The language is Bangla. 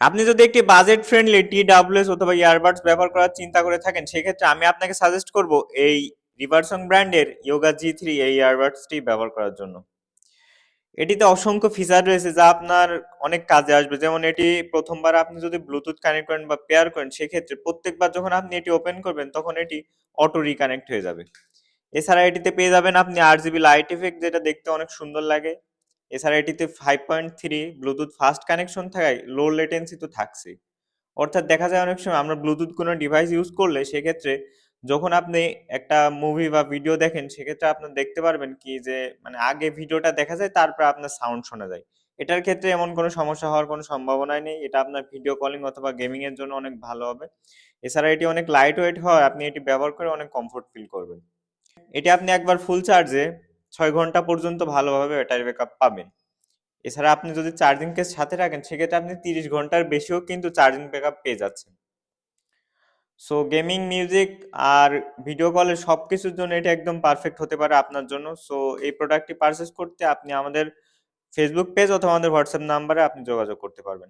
আপনি যদি একটি বাজেট ফ্রেন্ডলি TWS অথবা ইয়ারবাডস ব্যবহার করার চিন্তা করে থাকেন, সেক্ষেত্রে আমি আপনাকে সাজেস্ট করব এই রিভারসন ব্র্যান্ডের ইয়োগা G3 এই ইয়ারবাডসটি ব্যবহার করার জন্য। এটিতে অসংখ্য ফিচার রয়েছে যা আপনার অনেক কাজে আসবে। যেমন এটি প্রথমবার আপনি যদি ব্লুটুথ কানেক্ট করেন বা পেয়ার করেন, সেক্ষেত্রে প্রত্যেকবার যখন আপনি এটি ওপেন করবেন তখন এটি অটো রিকানেক্ট হয়ে যাবে। এছাড়া এটিতে পেয়ে যাবেন আপনি RGB লাইট ইফেক্ট, যেটা দেখতে অনেক সুন্দর লাগে। এছাড়া এটিতে 5.3 ব্লুটুথ ফাস্ট কানেকশন থাকায় লো লেটেন্সি তো থাকছেই। অর্থাৎ দেখা যায় অনেক সময় আমরা ব্লুটুথ কোনো ডিভাইস ইউজ করলে সেক্ষেত্রে যখন আপনি একটা মুভি বা ভিডিও দেখেন, সেক্ষেত্রে আপনার দেখতে পারবেন কি যে মানে আগে ভিডিওটা দেখা যায়, তারপর আপনার সাউন্ড শোনা যায়। এটার ক্ষেত্রে এমন কোনো সমস্যা হওয়ার কোনো সম্ভাবনাই নেই। এটা আপনার ভিডিও কলিং অথবা গেমিং এর জন্য অনেক ভালো হবে। এছাড়া এটি অনেক লাইট ওয়েট হয়, আপনি এটি ব্যবহার করে অনেক কমফোর্ট ফিল করবেন। এটি আপনি একবার ফুল চার্জে 6 ঘন্টা পর্যন্ত ভালোভাবে ব্যাটারি ব্যাকআপ পাবেন। এছাড়া আপনি যদি চার্জিং কেস সাথে রাখেন, সেক্ষেত্রে আপনি 30 ঘন্টার বেশিও কিন্তু চার্জিং ব্যাকআপ পেয়ে যাচ্ছেন। সো গেমিং, মিউজিক আর ভিডিও কলের সবকিছুর জন্য এটা একদম পারফেক্ট হতে পারে আপনার জন্য। সো এই প্রোডাক্টটি পারচেজ করতে আপনি আমাদের ফেসবুক পেজ অথবা আমাদের হোয়াটসঅ্যাপ নাম্বারে আপনি যোগাযোগ করতে পারবেন।